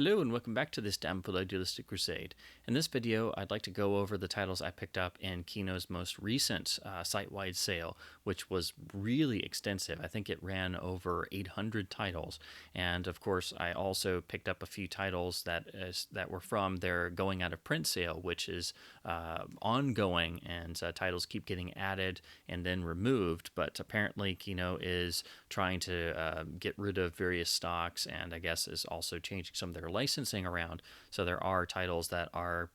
Hello and welcome back to this damnful idealistic crusade. In this video, I'd like to go over the titles I picked up in Kino's most recent site-wide sale, which was really extensive. I think it ran over 800 titles, and of course, I also picked up a few titles that were from their going out of print sale, which is ongoing, and titles keep getting added and then removed. But apparently, Kino is trying to get rid of various stocks, and I guess is also changing some of their licensing around. So there are titles that are,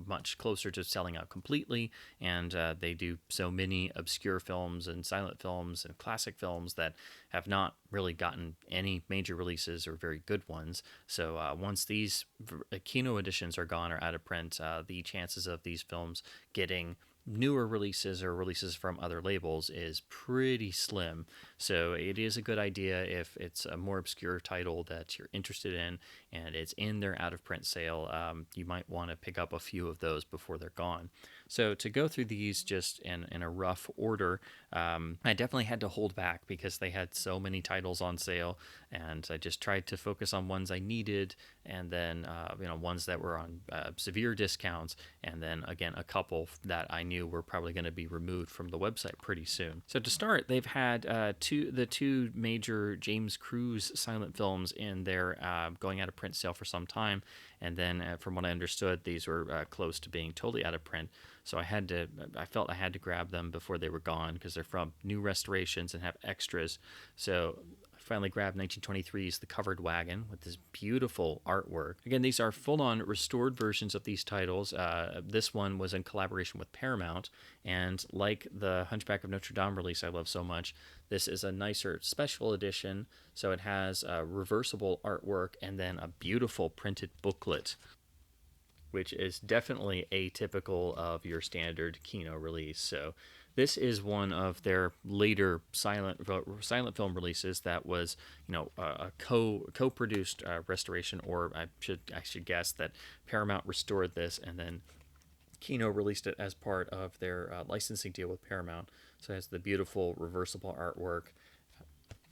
much closer to selling out completely, and they do so many obscure films and silent films and classic films that have not really gotten any major releases or very good ones. So once these Kino editions are gone or out of print, the chances of these films getting newer releases or releases from other labels is pretty slim. So it is a good idea if it's a more obscure title that you're interested in and it's in their out of print sale, you might want to pick up a few of those before they're gone. So to go through these just in a rough order, I definitely had to hold back because they had so many titles on sale, and I just tried to focus on ones I needed, and then ones that were on severe discounts, and then again a couple that I knew were probably going to be removed from the website pretty soon. So to start, they've had the two major James Cruz silent films in their going out of print sale for some time, and then from what I understood, these were close to being totally out of print. So I felt I had to grab them before they were gone because they're from new restorations and have extras. So I finally grabbed 1923's The Covered Wagon with this beautiful artwork. Again, these are full-on restored versions of these titles. This one was in collaboration with Paramount, and like the Hunchback of Notre Dame release I love so much, this is a nicer special edition. So it has reversible artwork and then a beautiful printed booklet, which is definitely atypical of your standard Kino release. So this is one of their later silent film releases that was, a co-produced restoration, or I should guess that Paramount restored this and then Kino released it as part of their licensing deal with Paramount. So it has the beautiful reversible artwork.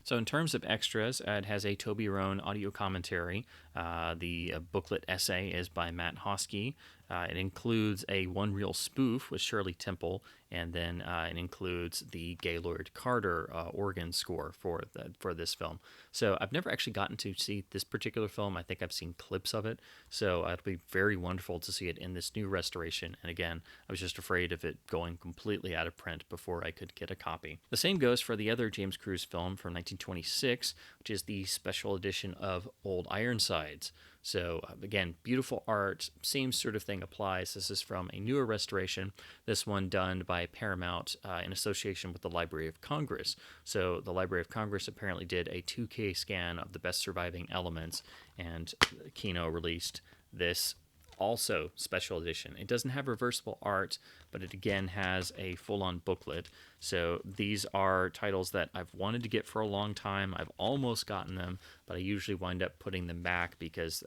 So in terms of extras, it has a Toby Roan audio commentary. The booklet essay is by Matt Hosky. It includes a one-reel spoof with Shirley Temple, and then it includes the Gaylord Carter organ score for this film. So I've never actually gotten to see this particular film. I think I've seen clips of it, so it'll be very wonderful to see it in this new restoration. And again, I was just afraid of it going completely out of print before I could get a copy. The same goes for the other James Cruz film from 1926, which is the special edition of Old Ironsides. So again, beautiful art, same sort of thing applies. This is from a newer restoration, this one done by Paramount in association with the Library of Congress. So the Library of Congress apparently did a 2K scan of the best surviving elements, and Kino released this also special edition. It doesn't have reversible art, but it again has a full-on booklet. So these are titles that I've wanted to get for a long time. I've almost gotten them, but I usually wind up putting them back because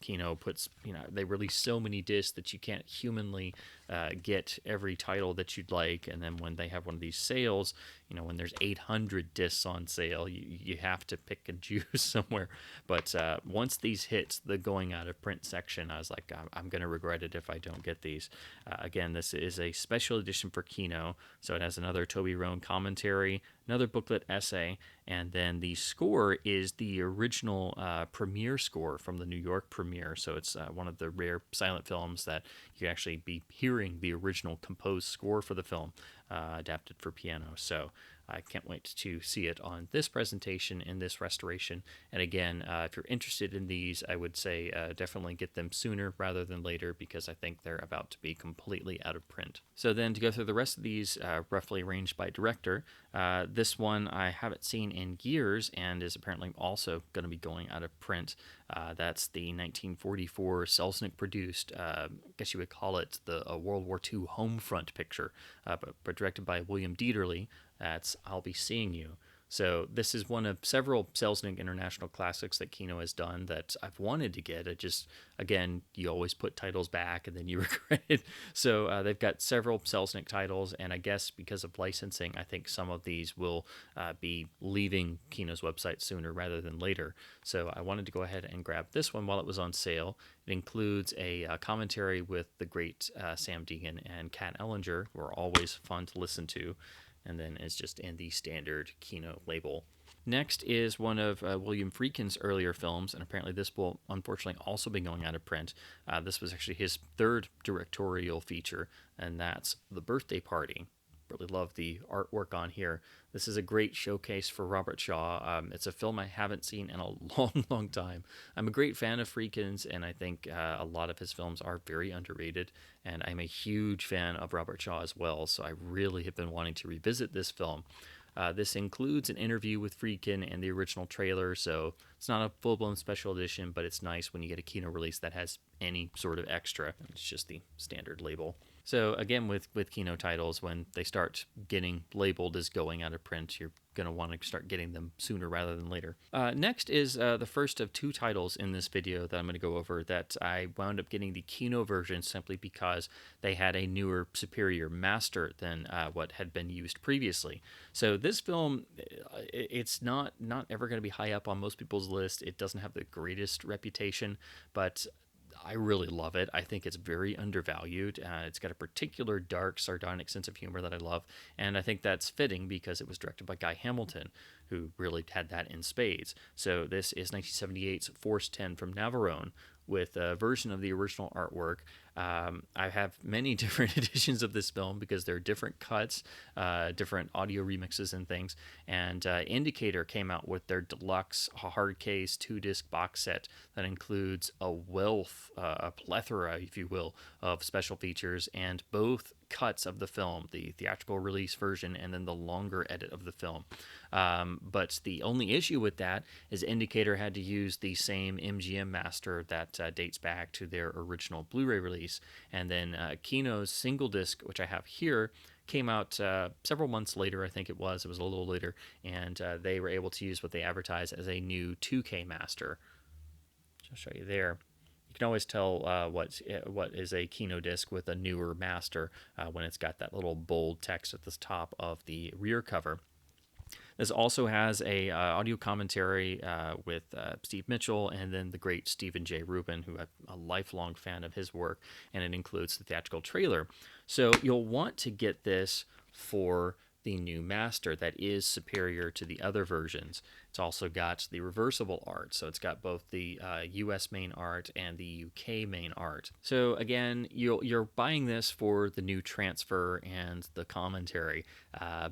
Kino puts, they release so many discs that you can't humanly get every title that you'd like. And then when they have one of these sales, when there's 800 discs on sale, you have to pick and choose somewhere. But once these hit the going out of print section, I was like, I'm going to regret it if I don't get these. Again, this is a special edition for Kino, so it has another Toby Roan commentary, another booklet essay, and then the score is the original premiere score from the New York premiere. So it's one of the rare silent films that you actually be hearing the original composed score for the film adapted for piano. So I can't wait to see it on this presentation in this restoration. And again, if you're interested in these, I would say definitely get them sooner rather than later because I think they're about to be completely out of print. So then to go through the rest of these, roughly arranged by director, this one I haven't seen in years and is apparently also going to be going out of print. That's the 1944 Selznick produced, I guess you would call it the World War II home front picture, but directed by William Dieterle. That's I'll Be Seeing You. So this is one of several Selznick International Classics that Kino has done that I've wanted to get. It just, again, you always put titles back and then you regret it. So they've got several Selznick titles, and I guess because of licensing, I think some of these will be leaving Kino's website sooner rather than later. So I wanted to go ahead and grab this one while it was on sale. It includes a commentary with the great Sam Deegan and Kat Ellinger, who are always fun to listen to, and then it's just in the standard Kino label. Next is one of William Friedkin's earlier films, and apparently this will unfortunately also be going out of print. This was actually his third directorial feature, and that's The Birthday Party. Really love the artwork on here. This is a great showcase for Robert Shaw. It's a film I haven't seen in a long time. I'm a great fan of Friedkin's, and I think a lot of his films are very underrated, and I'm a huge fan of Robert Shaw as well, so I really have been wanting to revisit this film. This includes an interview with Friedkin and the original trailer, so it's not a full-blown special edition, but it's nice when you get a Kino release that has any sort of extra. It's just the standard label. So again, with Kino titles, when they start getting labeled as going out of print, you're going to want to start getting them sooner rather than later. Next is the first of two titles in this video that I'm going to go over that I wound up getting the Kino version simply because they had a newer, superior master than what had been used previously. So this film, it's not ever going to be high up on most people's list. It doesn't have the greatest reputation, but I really love it. I think it's very undervalued. It's got a particular dark, sardonic sense of humor that I love, and I think that's fitting because it was directed by Guy Hamilton, who really had that in spades. So this is 1978's Force 10 from Navarone, with a version of the original artwork. I have many different editions of this film because there are different cuts, different audio remixes and things. And Indicator came out with their deluxe hard case 2-disc box set that includes a wealth, a plethora, if you will, of special features and both cuts of the film, the theatrical release version and then the longer edit of the film. But the only issue with that is Indicator had to use the same MGM master that dates back to their original Blu-ray release. And then Kino's single disc, which I have here, came out several months later, I think it was a little later, and they were able to use what they advertise as a new 2K master. I'll show you there. You can always tell what is a Kino disc with a newer master when it's got that little bold text at the top of the rear cover. This also has a audio commentary with Steve Mitchell and then the great Stephen J. Rubin, who I'm a lifelong fan of his work, and it includes the theatrical trailer. So you'll want to get this for the new master that is superior to the other versions. It's also got the reversible art, so it's got both the US main art and the UK main art. So again, you're buying this for the new transfer and the commentary,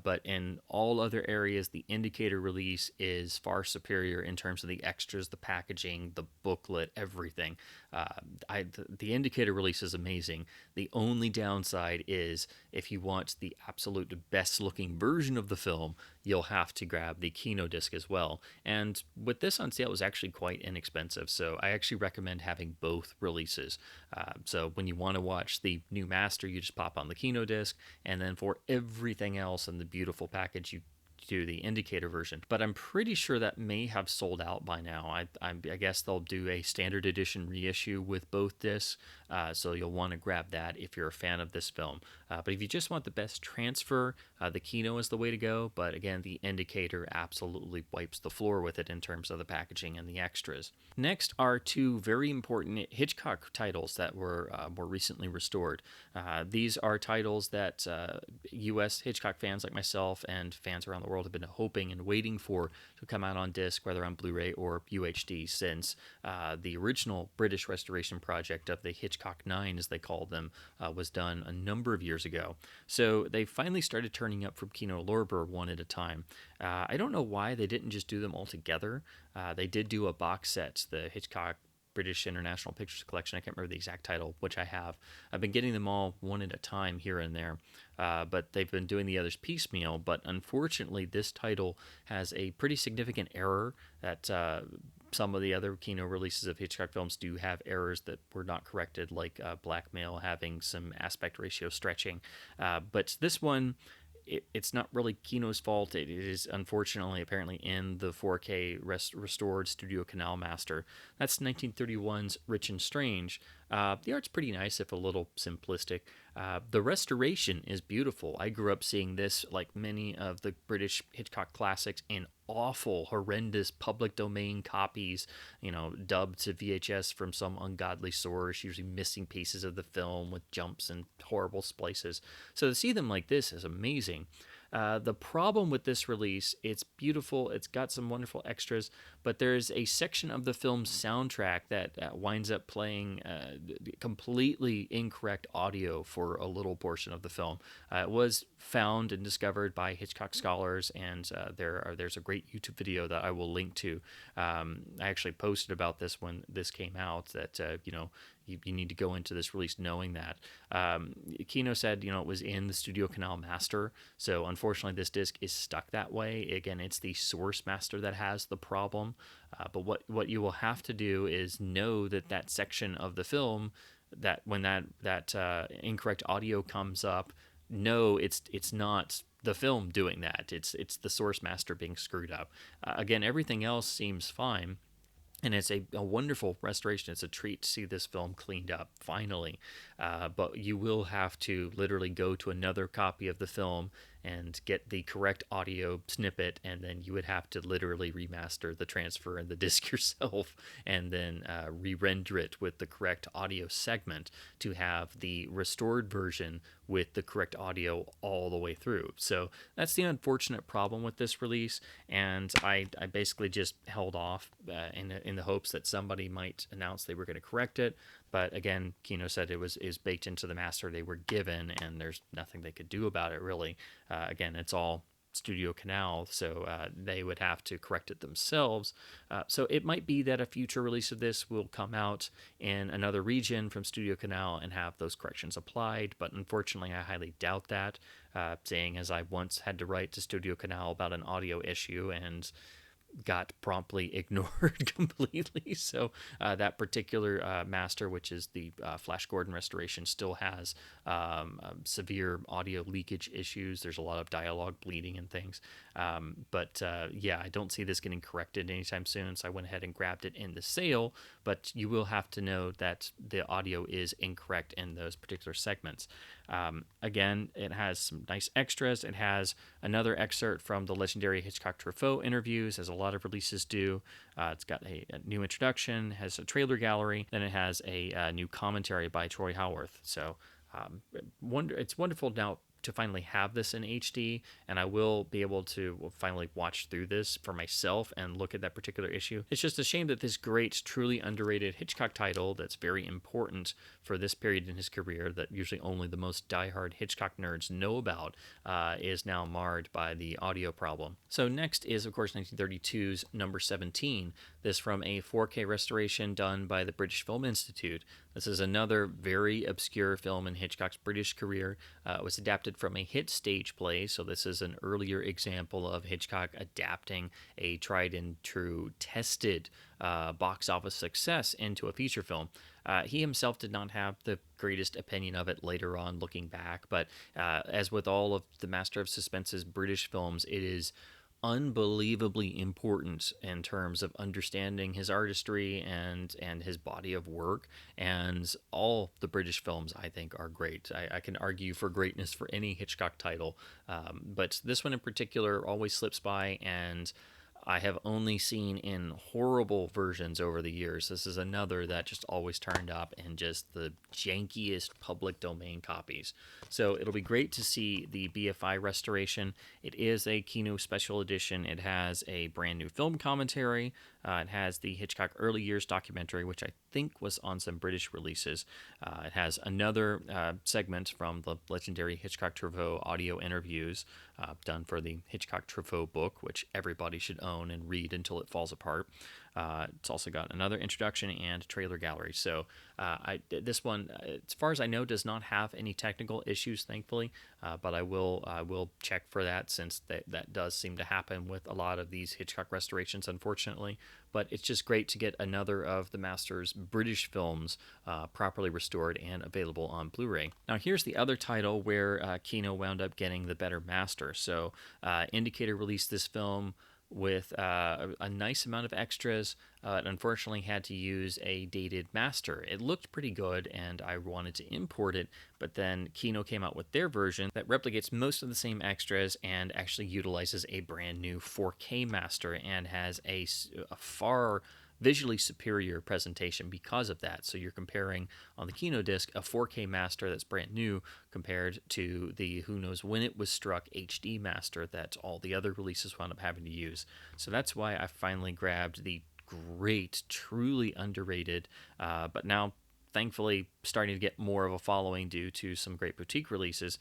but in all other areas, the Indicator release is far superior in terms of the extras, the packaging, the booklet, everything. The Indicator release is amazing. The only downside is if you want the absolute best looking version of the film, you'll have to grab the Kino disc as well. And with this on sale, it was actually quite inexpensive, so I actually recommend having both releases. So when you want to watch the new master, you just pop on the Kino disc, and then for everything else in the beautiful package, you do the Indicator version. But I'm pretty sure that may have sold out by now. I guess they'll do a standard edition reissue with both discs, so you'll want to grab that if you're a fan of this film. But if you just want the best transfer, the Kino is the way to go. But again, the Indicator absolutely wipes the floor with it in terms of the packaging and the extras. Next are two very important Hitchcock titles that were more recently restored. These are titles that U.S. Hitchcock fans like myself and fans around the world have been hoping and waiting for to come out on disc, whether on Blu-ray or UHD, since the original British restoration project of the Hitchcock 9, as they called them, was done a number of years ago. So they finally started turning up from Kino Lorber one at a time. I don't know why they didn't just do them all together. They did do a box set, the Hitchcock British International Pictures Collection. I can't remember the exact title, which I have. I've been getting them all one at a time here and there, but they've been doing the others piecemeal. But unfortunately, this title has a pretty significant error that some of the other Kino releases of Hitchcock films do have errors that were not corrected, like Blackmail having some aspect ratio stretching. But this one, it's not really Kino's fault. It is unfortunately apparently in the 4K restored Studio Canal master. That's 1931's Rich and Strange. The art's pretty nice, if a little simplistic. The restoration is beautiful. I grew up seeing this, like many of the British Hitchcock classics, in awful, horrendous public domain copies, dubbed to VHS from some ungodly source, usually missing pieces of the film with jumps and horrible splices. So to see them like this is amazing. The problem with this release, it's beautiful, it's got some wonderful extras, but there's a section of the film's soundtrack that winds up playing completely incorrect audio for a little portion of the film. It was found and discovered by Hitchcock scholars, and there's a great YouTube video that I will link to. I actually posted about this when this came out, that you need to go into this release knowing that. Kino said, it was in the Studio Canal master, so unfortunately this disc is stuck that way. Again, it's the source master that has the problem. But what you will have to do is know that section of the film, that when that incorrect audio comes up, no, it's not the film doing that. It's the source master being screwed up. Again, everything else seems fine. And it's a wonderful restoration. It's a treat to see this film cleaned up, finally. But you will have to literally go to another copy of the film and get the correct audio snippet, and then you would have to literally remaster the transfer and the disc yourself, and then re-render it with the correct audio segment to have the restored version with the correct audio all the way through. So that's the unfortunate problem with this release, and I basically just held off in the hopes that somebody might announce they were going to correct it. But again, Kino said is baked into the master they were given, and there's nothing they could do about it, really. Again, it's all Studio Canal, so they would have to correct it themselves. So it might be that a future release of this will come out in another region from Studio Canal and have those corrections applied, but unfortunately I highly doubt that, saying as I once had to write to Studio Canal about an audio issue and got promptly ignored completely. So that particular master, which is the Flash Gordon restoration, still has severe audio leakage issues. There's a lot of dialogue bleeding and things. But I don't see this getting corrected anytime soon, so I went ahead and grabbed it in the sale, but you will have to know that the audio is incorrect in those particular segments. Again, it has some nice extras. It has another excerpt from the legendary Hitchcock Truffaut interviews, as a lot of releases do. It's got a new introduction, has a trailer gallery, then it has a new commentary by Troy Howarth. So it's wonderful now to finally have this in HD, and I will be able to finally watch through this for myself and look at that particular issue. It's just a shame that this great, truly underrated Hitchcock title that's very important for this period in his career, that usually only the most diehard Hitchcock nerds know about, is now marred by the audio problem. So next is, of course, 1932's Number 17, this from a 4K restoration done by the British Film Institute. This is another very obscure film in Hitchcock's British career. It was adapted from a hit stage play, so this is an earlier example of Hitchcock adapting a tried and true, tested box office success into a feature film. He himself did not have the greatest opinion of it later on, looking back, but as with all of the Master of Suspense's British films, it is unbelievably important in terms of understanding his artistry and his body of work. And all the British films, I think, are great. I can argue for greatness for any Hitchcock title, but this one in particular always slips by, and I have only seen in horrible versions over the years. This is another that just always turned up in just the jankiest public domain copies. So it'll be great to see the BFI restoration. It is a Kino special edition. It has a brand new film commentary. It has the Hitchcock early years documentary, which I think was on some British releases. It has another segment from the legendary Hitchcock Truffaut audio interviews done for the Hitchcock Truffaut book, which everybody should own and read until it falls apart. It's also got another introduction and trailer gallery. So this one, as far as I know, does not have any technical issues, thankfully. But I will check for that, since that does seem to happen with a lot of these Hitchcock restorations, unfortunately. But it's just great to get another of the master's British films properly restored and available on Blu-ray. Now here's the other title where Kino wound up getting the better master. So Indicator released this film with a nice amount of extras. It unfortunately had to use a dated master. It looked pretty good, and I wanted to import it, but then Kino came out with their version that replicates most of the same extras and actually utilizes a brand new 4K master and has a far visually superior presentation because of that. So you're comparing on the Kino disc a 4K master that's brand new compared to the who knows when it was struck HD master that all the other releases wound up having to use. So that's why I finally grabbed the great, truly underrated, but now thankfully starting to get more of a following due to some great boutique releases,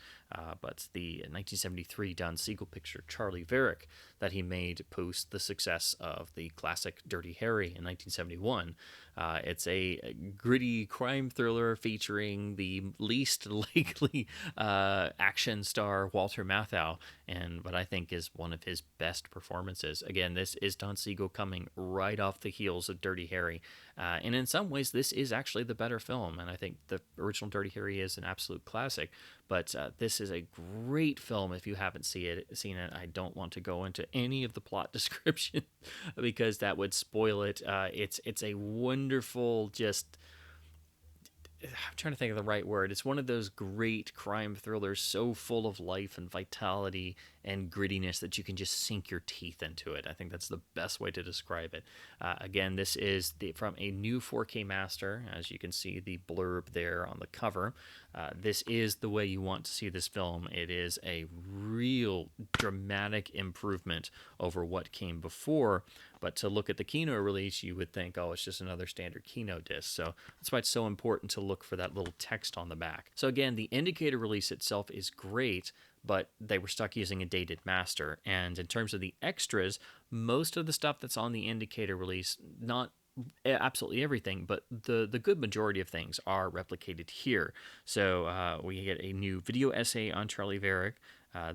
but the 1973 Don Siegel picture Charlie Varick that he made post the success of the classic Dirty Harry in 1971. It's a gritty crime thriller featuring the least likely action star Walter Matthau, and what I think is one of his best performances. Again, this is Don Siegel coming right off the heels of Dirty Harry, and in some ways this is actually the better film, and I think the original Dirty Harry is an absolute classic, but this is a great film if you haven't seen it. I don't want to go into any of the plot description because that would spoil it. It's a wonderful, just, I'm trying to think of the right word. It's one of those great crime thrillers so full of life and vitality and grittiness that you can just sink your teeth into it. I think that's the best way to describe it. Again, this is from a new 4K master, as you can see the blurb there on the cover. This is the way you want to see this film. It is a real dramatic improvement over what came before. But to look at the Kino release, you would think, oh, it's just another standard Kino disc. So that's why it's so important to look for that little text on the back. So again, the Indicator release itself is great, but they were stuck using a dated master. And in terms of the extras, most of the stuff that's on the Indicator release, not absolutely everything, but the good majority of things are replicated here. So we get a new video essay on Charlie Varick,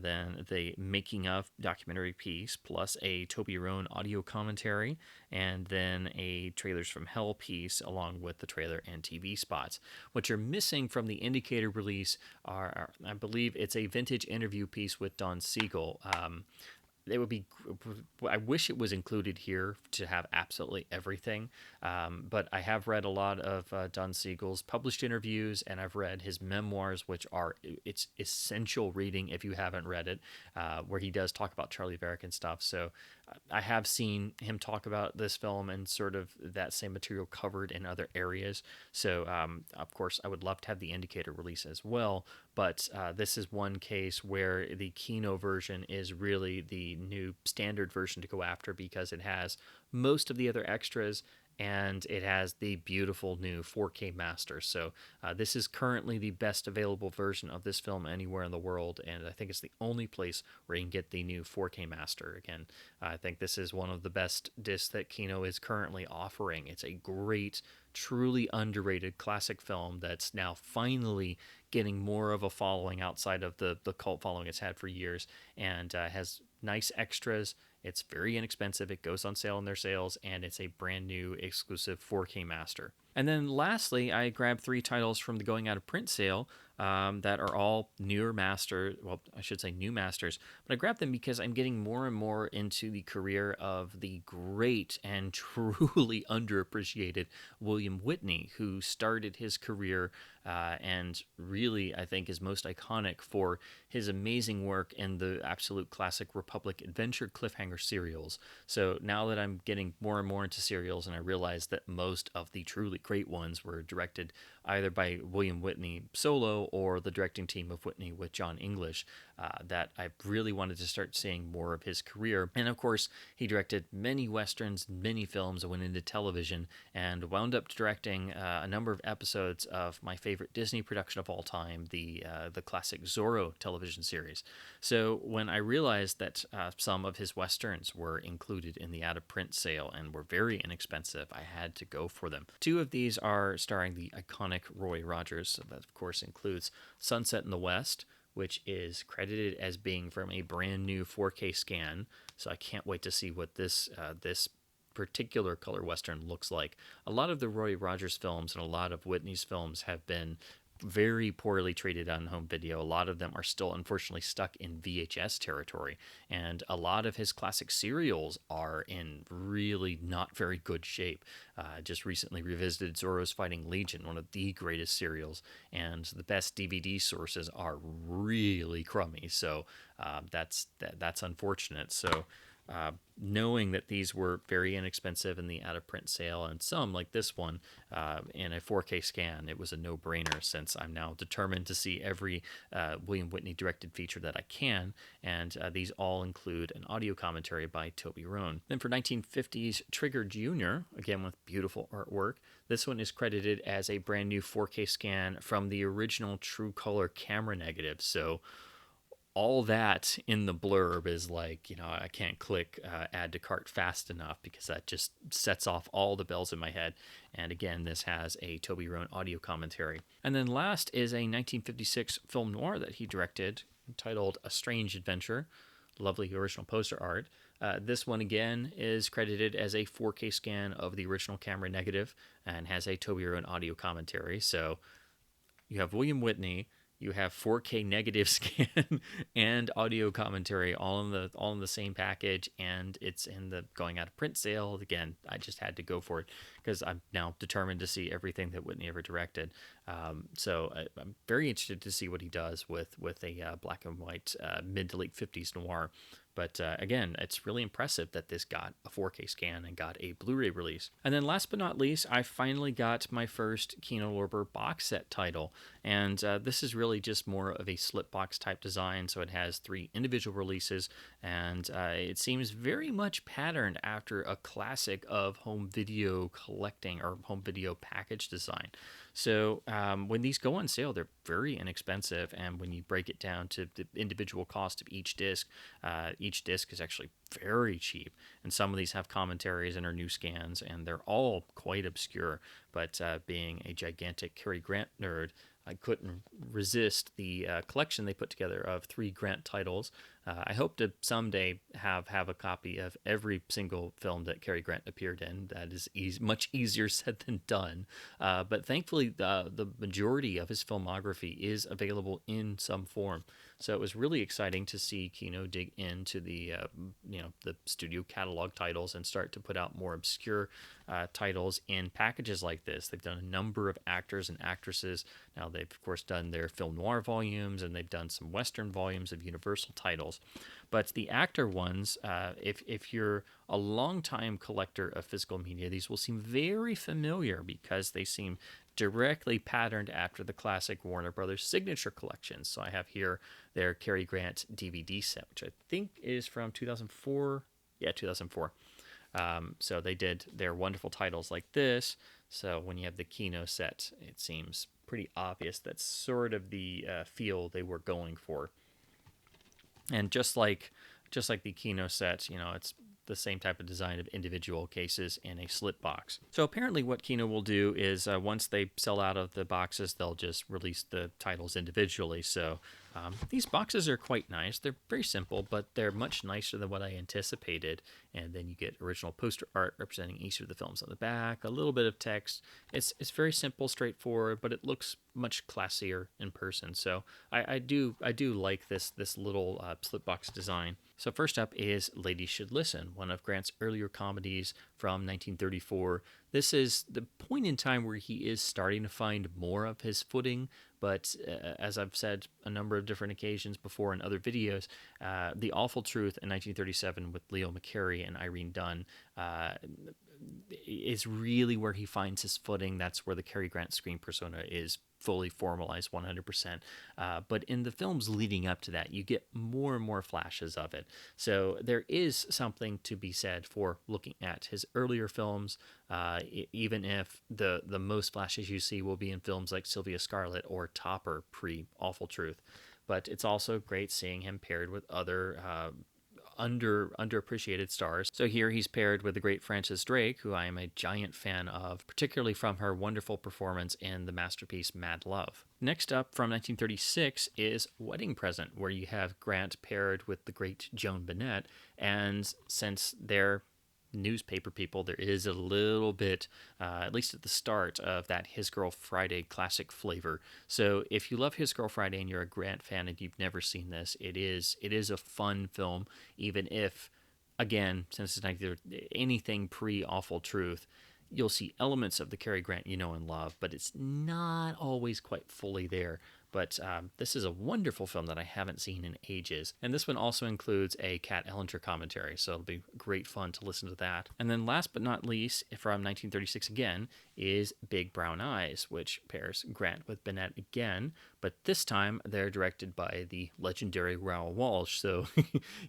then the making of documentary piece, plus a Toby Roan audio commentary, and then a Trailers from Hell piece along with the trailer and TV spots. What you're missing from the Indicator release are I believe it's a vintage interview piece with Don Siegel. It would be, I wish it was included here to have absolutely everything, but I have read a lot of Don Siegel's published interviews, and I've read his memoirs, which are, it's essential reading if you haven't read it, where he does talk about Charlie Varick and stuff. So I have seen him talk about this film and sort of that same material covered in other areas. So of course I would love to have the Indicator release as well, but this is one case where the Kino version is really the new standard version to go after because it has most of the other extras and it has the beautiful new 4K master. So this is currently the best available version of this film anywhere in the world, and I think it's the only place where you can get the new 4K master. Again, I think this is one of the best discs that Kino is currently offering. It's a great, truly underrated classic film that's now finally getting more of a following outside of the cult following it's had for years, and has nice extras. It's very inexpensive. It goes on sale in their sales, and it's a brand new exclusive 4K master. And then lastly, I grabbed 3 titles from the going out of print sale that are all newer masters. Well, I should say new masters, but I grabbed them because I'm getting more and more into the career of the great and truly underappreciated William Whitney, who started his career and really, I think, is most iconic for his amazing work in the absolute classic Republic Adventure cliffhanger serials. So now that I'm getting more and more into serials, and I realize that most of the truly great ones were directed either by William Whitney solo or the directing team of Whitney with John English, that I really wanted to start seeing more of his career. And of course, he directed many westerns, many films, went into television, and wound up directing a number of episodes of my favorite Disney production of all time, the classic Zorro television series. So when I realized that some of his westerns were included in the out-of-print sale and were very inexpensive, I had to go for them. Two of these are starring the iconic Roy Rogers. So that, of course, includes Sunset in the West, which is credited as being from a brand new 4K scan. So I can't wait to see what this particular color western looks like. A lot of the Roy Rogers films and a lot of Whitney's films have been very poorly treated on home video. A lot of them are still unfortunately stuck in VHS territory, and a lot of his classic serials are in really not very good shape. Just recently revisited Zorro's Fighting Legion, one of the greatest serials, and the best DVD sources are really crummy. So that's unfortunate. So knowing that these were very inexpensive in the out-of-print sale, and some, like this one, in a 4K scan, it was a no-brainer, since I'm now determined to see every William Whitney directed feature that I can, and these all include an audio commentary by Toby Rohn. Then for 1950s Trigger Jr., again with beautiful artwork, this one is credited as a brand new 4K scan from the original True Color camera negative. So all that in the blurb is like, I can't click add to cart fast enough, because that just sets off all the bells in my head. And again, this has a Toby Rohn audio commentary. And then last is a 1956 film noir that he directed, titled A Strange Adventure. Lovely original poster art. This one again is credited as a 4K scan of the original camera negative and has a Toby Rohn audio commentary. So you have William Whitney, you have 4K negative scan and audio commentary all in the same package, and it's in the going out of print sale. Again, I just had to go for it because I'm now determined to see everything that Whitney ever directed. So I'm very interested to see what he does with a black and white mid to late 50s noir. But again, it's really impressive that this got a 4K scan and got a Blu-ray release. And then last but not least, I finally got my first Kino Lorber box set title. And this is really just more of a slip box type design. So it has 3 individual releases, and it seems very much patterned after a classic of home video collecting or home video package design. So when these go on sale, they're very inexpensive, and when you break it down to the individual cost of each disc is actually very cheap. And some of these have commentaries and are new scans, and they're all quite obscure. But being a gigantic Cary Grant nerd, I couldn't resist the collection they put together of 3 Grant titles. I hope to someday have a copy of every single film that Cary Grant appeared in. That is much easier said than done. But thankfully, the majority of his filmography is available in some form. So it was really exciting to see Kino dig into the studio catalog titles and start to put out more obscure titles in packages like this. They've done a number of actors and actresses. Now they've of course done their film noir volumes, and they've done some Western volumes of Universal titles. But the actor ones, if you're a longtime collector of physical media, these will seem very familiar because they seem directly patterned after the classic Warner Brothers signature collections. So I have here their Cary Grant DVD set, which I think is from 2004. Yeah, 2004. So they did their wonderful titles like this. So when you have the Kino set, it seems pretty obvious that's sort of the feel they were going for. And just like the Kino set, it's the same type of design of individual cases in a slip box. So apparently what Kino will do is once they sell out of the boxes, they'll just release the titles individually. So these boxes are quite nice. They're very simple, but they're much nicer than what I anticipated. And then you get original poster art representing each of the films on the back, a little bit of text. It's very simple, straightforward, but it looks much classier in person. So I do like this little slip box design. So first up is Ladies Should Listen, one of Grant's earlier comedies from 1934. This is the point in time where he is starting to find more of his footing, but as I've said a number of different occasions before in other videos, The Awful Truth in 1937 with Leo McCarey and Irene Dunn is really where he finds his footing. That's where the Cary Grant screen persona is fully formalized 100%. But in the films leading up to that, you get more and more flashes of it. So there is something to be said for looking at his earlier films, even if the most flashes you see will be in films like Sylvia Scarlett or Topper pre Awful Truth. But it's also great seeing him paired with other underappreciated stars. So here he's paired with the great Frances Drake, who I am a giant fan of, particularly from her wonderful performance in the masterpiece Mad Love. Next up from 1936 is Wedding Present, where you have Grant paired with the great Joan Bennett, and since they're newspaper people, there is a little bit, at least at the start, of that His Girl Friday classic flavor. So if you love His Girl Friday and you're a Grant fan and you've never seen this, it is a fun film, even if, again, since it's not anything pre Awful Truth, you'll see elements of the Cary Grant you know and love, but it's not always quite fully there. But this is a wonderful film that I haven't seen in ages. And this one also includes a Kat Ellinger commentary, so it'll be great fun to listen to that. And then last but not least, from 1936 again, is Big Brown Eyes, which pairs Grant with Bennett again, but this time they're directed by the legendary Raoul Walsh. So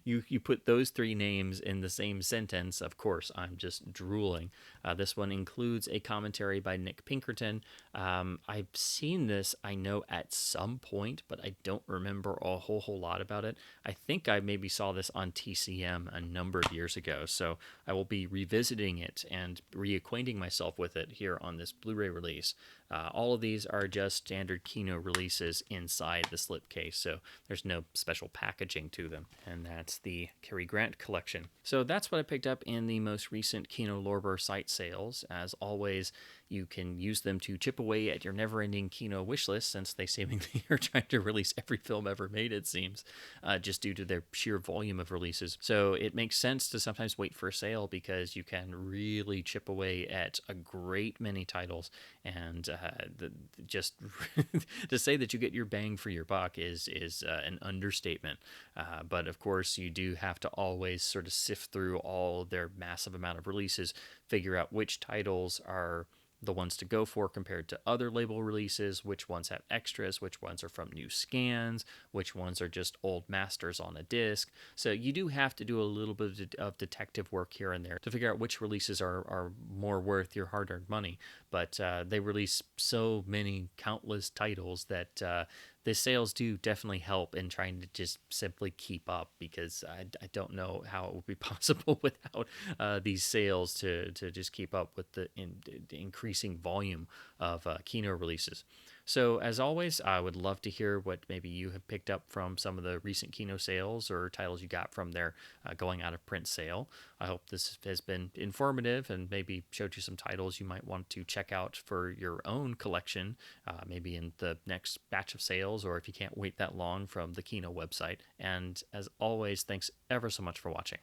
you put those three names in the same sentence, of course, I'm just drooling. This one includes a commentary by Nick Pinkerton. I've seen this, I know, at some point, but I don't remember a whole lot about it. I think I maybe saw this on TCM a number of years ago, so I will be revisiting it and reacquainting myself with it here on this Blu-ray release. All of these are just standard Kino releases inside the slipcase, so there's no special packaging to them. And that's the Cary Grant collection. So that's what I picked up in the most recent Kino Lorber site sales. As always, you can use them to chip away at your never-ending Kino wish list, since they seemingly are trying to release every film ever made, it seems, just due to their sheer volume of releases. So it makes sense to sometimes wait for a sale, because you can really chip away at a great many titles, and just to say that you get your bang for your buck is an understatement. But of course, you do have to always sort of sift through all their massive amount of releases, figure out which titles are the ones to go for compared to other label releases, which ones have extras, which ones are from new scans, which ones are just old masters on a disc. So you do have to do a little bit of detective work here and there to figure out which releases are more worth your hard-earned money. But they release so many countless titles that the sales do definitely help in trying to just simply keep up, because I don't know how it would be possible without these sales to just keep up with the increasing volume of Kino releases. So as always, I would love to hear what maybe you have picked up from some of the recent Kino sales or titles you got from their going out of print sale. I hope this has been informative and maybe showed you some titles you might want to check out for your own collection, maybe in the next batch of sales, or if you can't wait that long, from the Kino website. And as always, thanks ever so much for watching.